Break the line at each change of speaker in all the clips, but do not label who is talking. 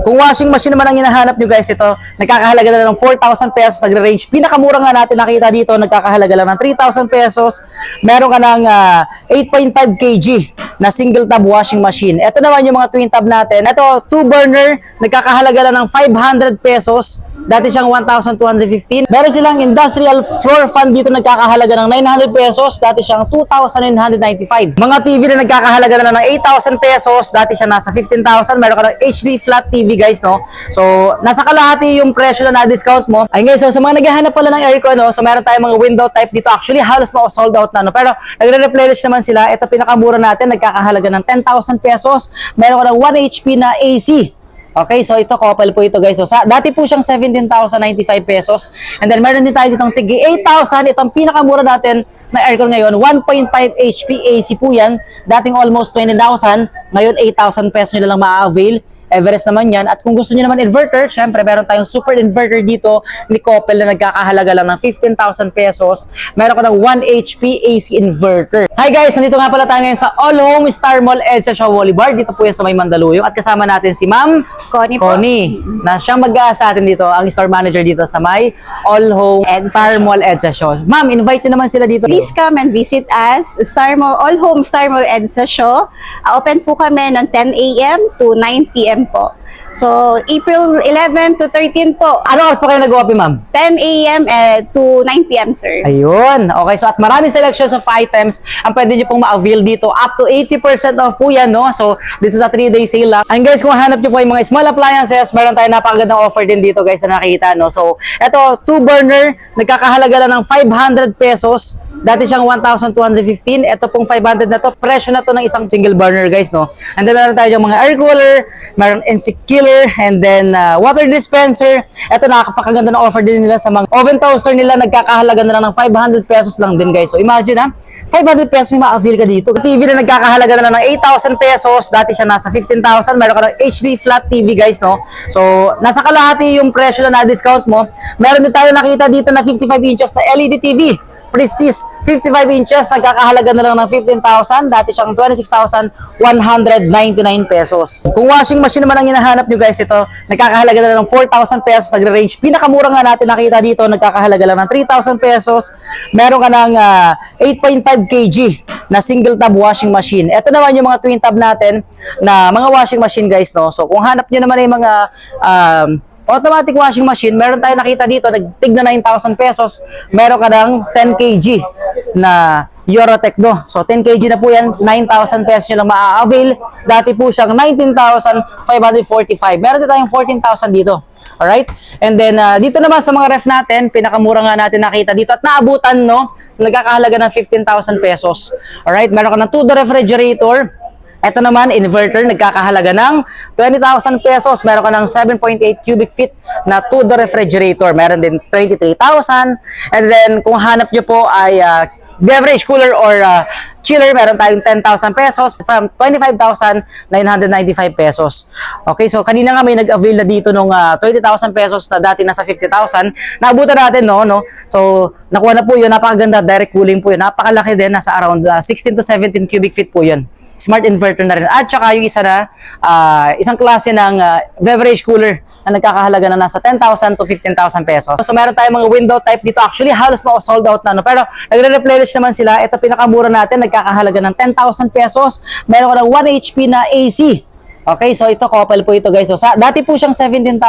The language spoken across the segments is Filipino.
Kung washing machine naman ang hinahanap nyo guys, ito, nagkakahalaga na ng 4,000 pesos, nagre-range. Pinakamura nga natin nakita dito, nagkakahalaga lang ng 3,000 pesos. Meron ka ng 8.5 kg na single tab washing machine. Ito naman yung mga twin tab natin. Ito, 2 burner, nagkakahalaga lang ng 500 pesos. Dati siyang 1,215. Meron silang industrial floor fan dito, nagkakahalaga ng 900 pesos. Dati siyang 2,995. Mga TV na nagkakahalaga na ng 8,000 pesos. Dati siya nasa 15,000. Meron ka ng HD flat TV guys, no? So, nasa kalahati yung presyo na na-discount mo. Ayun guys, so sa mga naghahanap pala ng aircon, no? So, meron tayong mga window type dito. Actually, halos mga sold out na, no? Pero, nagre-replenish naman sila. Ito pinakamura natin, nagkakahalaga ng 10,000 pesos. Meron ka ng 1 HP na AC. Okay, so ito, couple po ito guys. So, dati po siyang 17,095 pesos. And then, meron din tayo ditong tigi 8,000. Itong pinakamura natin na aircon ngayon, 1.5 HP AC po yan. Dating almost 20,000. Ngayon, 8,000 pesos nyo lang ma-avail. Everest naman yan. At kung gusto niyo naman inverter, syempre meron tayong super inverter dito ni Coppel na nagkakahalaga lang ng 15,000 pesos. Meron ka ng 1 HP AC inverter. Hi guys, nandito nga pala tayo ngayon sa All Home Star Mall EDSA Shaw Boulevard. Dito po yan sa may Mandaluyong. At kasama natin si Ma'am Connie na siyang mag-aasa atin dito, ang store manager dito sa may All Home Star Mall EDSA Shaw. Ma'am, invite nyo naman sila dito.
Please come and visit us, All Home Star Mall EDSA Shaw. Open po kami ng 10 a.m. to 9 p.m. po. So, April 11 to 13 po.
Ano oras pa kayo nag-open, ma'am?
10 a.m. To 9 p.m. sir.
Ayun. Okay, so at maraming selections of items ang pwede nyo pong ma-avail dito. Up to 80% off po yan, no? So, dito sa 3-day sale lang. And guys, kung hanap nyo po yung mga small appliances, meron tayong napakagandang offer din dito, guys, na nakikita, no? So, eto, 2 burner, nagkakahalaga lang ng 500 pesos. Dati siyang 1,215. Ito pong 500 na to, presyo na to ng isang single burner, guys, no? And then, meron tayo yung mga air cooler, meron NC Killer, and then water dispenser. Ito, nakakapakaganda na offer din nila sa mga oven toaster nila. Nagkakahalaga na lang ng 500 pesos lang din guys. So imagine ha, 500 pesos may ma-avail ka dito. TV na nagkakahalaga na lang ng 8,000 pesos. Dati siya nasa 15,000. Meron ka ng HD flat TV guys, no? So nasa kalahati yung presyo na na-discount mo. Meron din tayo nakita dito na 55 inches na LED TV. Prestige, 55 inches, nagkakahalaga na lang ng 15,000. Dati siyang 26,199 pesos. Kung washing machine naman ang hinahanap nyo guys, ito, nagkakahalaga na lang ng 4,000 pesos, nagre-range. Pinakamura nga natin nakita dito, nagkakahalaga lang ng 3,000 pesos. Meron ka ng 8.5 kg na single tab washing machine. Ito naman yung mga twin tab natin na mga washing machine guys, no? So kung hanap nyo naman yung mga automatic washing machine, meron tayo nakita dito, nagtig na 9,000 pesos, meron ka ng 10 kg na Eurotech, no? So, 10 kg na po yan, 9,000 pesos nyo lang ma-avail. Dati po siyang 19,545. Meron din tayong 14,000 dito. Alright? And then, dito naman sa mga ref natin, pinakamura nga natin nakita dito at naabutan, no? So, nagkakahalaga ng 15,000 pesos. Alright? Meron ka ng 2-door refrigerator. Ito naman, inverter, nagkakahalaga ng 20,000 pesos. Meron ka ng 7.8 cubic feet na 2-door refrigerator. Meron din 23,000. And then, kung hanap nyo po ay beverage cooler or chiller, meron tayong 10,000 pesos from 25,995 pesos. Okay, so kanina nga may nag-avail na dito nung 20,000 pesos na dati nasa 50,000. Naabutan natin, no? So, nakuha na po yun. Napakaganda, direct cooling po yun. Napakalaki din, nasa around 16 to 17 cubic feet po yun. Smart inverter na rin. At saka yung isa na, isang klase ng beverage cooler na nagkakahalaga na nasa 10,000 to 15,000 pesos. So meron tayong mga window type dito. Actually, halos mga sold out na. No? Pero nagre-replenish naman sila. Ito pinakamura natin, nagkakahalaga ng 10,000 pesos. Meron ka ng 1 HP na AC. Okay, so ito, couple po ito guys. So, dati po siyang 17,095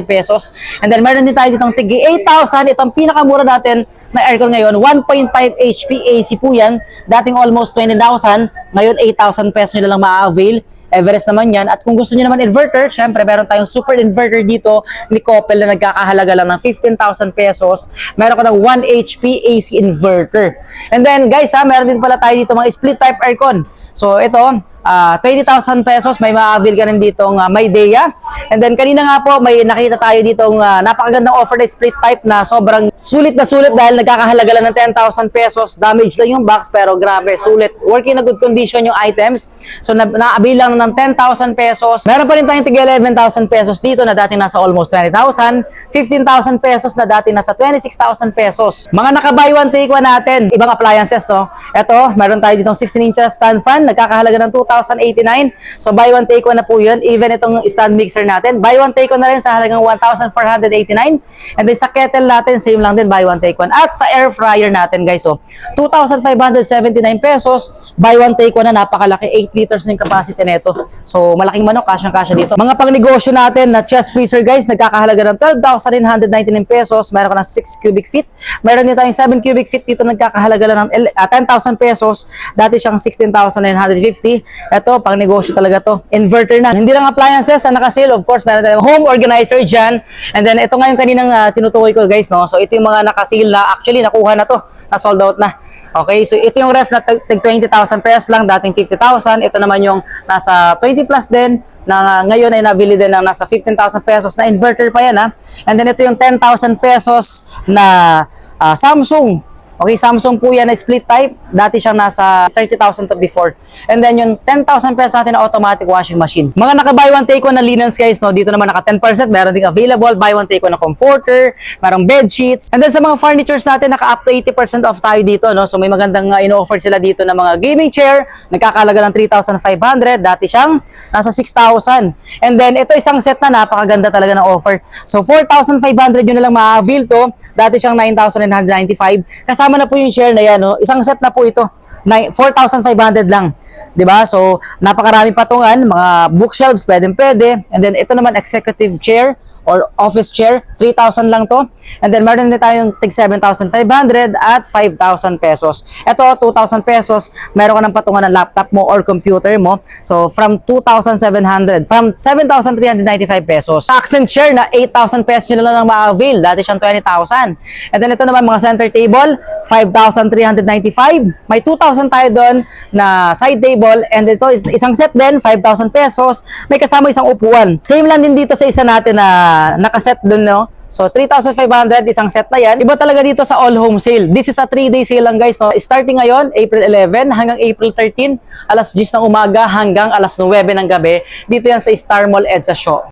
pesos. And then meron din tayo ditong tigi 8,000. Itong pinakamura natin na aircon ngayon, 1.5 HP AC po yan. Dating almost 20,000. Ngayon, 8,000 pesos nyo lang ma-avail. Everest naman yan. At kung gusto nyo naman inverter, syempre meron tayong super inverter dito ni Coppel na nagkakahalaga lang ng 15,000 pesos. Meron ka ng 1 HP AC inverter. And then guys meron din pala tayo dito mga split type aircon. So ito, 20,000 pesos, may ma-avail ka rin ditong Maydea. And then kanina nga po, may nakita tayo ditong napakagandang offer na split type na sobrang sulit na sulit dahil nagkakahalaga lang ng 10,000 pesos. Damage lang yung box pero grabe, sulit. Working na good condition yung items. So na-avail lang ng 10,000 pesos. Meron pa rin tayong tig 11,000 pesos dito na dati nasa almost 20,000. 15,000 pesos na dati nasa 26,000 pesos. Mga naka-buy one take one natin. Ibang appliances, no? Ito, meron tayo ditong 16 inches stand fan. Nagkakahalaga ng 2,000 2,089. So buy one take one na po yun. Even itong stand mixer natin, buy one take one na rin sa halagang 1,489. And then sa kettle natin, same lang din, buy one take one. At sa air fryer natin guys, so 2,579 pesos, buy one take one na, napakalaki, 8 liters na yung capacity nito. So malaking manok, kasyang-kasya dito. Mga pang-negosyo natin na chest freezer guys, nagkakahalaga ng 12,999 pesos. Meron ka ng 6 cubic feet. Meron din tayong 7 cubic feet dito, nagkakahalaga lang ng 10,000 pesos. Dati siyang 16,950. Ito, pang-negosyo talaga to. Inverter na. Hindi lang appliances ang naka-sale. Of course, meron tayong home organizer dyan. And then, ito nga yung kaninang tinutukoy ko guys, no? So, ito yung mga naka-sale na actually nakuha na to. Na sold out na. Okay, so ito yung ref na tag 20,000 pesos lang, dating 50,000. Ito naman yung nasa 20 plus din, na ngayon ay nabili din ng nasa 15,000 pesos na inverter pa yan ha. And then ito yung 10,000 pesos na Samsung. Okay, Samsung po yan na split type. Dati siyang nasa 30,000 to before. And then yung 10,000 pesos natin na automatic washing machine. Mga naka-buy one take one na linens guys, no? Dito naman naka 10%. Meron ding available. Buy one take one na comforter. Merong bed sheets. And then sa mga furnitures natin, naka up to 80% off tayo dito, no? So may magandang ino-offer sila dito na mga gaming chair. Nagkakalaga ng 3,500. Dati siyang nasa 6,000. And then ito isang set na napakaganda talaga ng offer. So 4,500 yun na lang ma-avail to. Dati siyang 9,995. Kasama na po yung share na yan, no? Isang set na po ito. 4,500 lang. 'Di ba? So, napakaraming patungan, mga bookshelves, pwede. And then ito naman executive chair or office chair, 3,000 lang to. And then meron din tayong tig 7,500 at 5,000 pesos. Ito, 2,000 pesos, meron ka ng patungan ng laptop mo or computer mo. So, from 2,700, from 7,395 pesos. Accent chair na 8,000 pesos nyo na lang ma-avail. Dati siyang 20,000. And then ito naman, mga center table, 5,395. May 2,000 tayo doon na side table. And ito, isang set din, 5,000 pesos. May kasama isang upuan. Same lang din dito sa isa natin na nakaset dun, no? So, 3,500, isang set na yan. Iba talaga dito sa all home sale. This is a 3-day sale lang guys, no? Starting ngayon, April 11 hanggang April 13, alas 10 ng umaga hanggang alas 9 ng gabi. Dito yan sa Star Mall EDSA Show.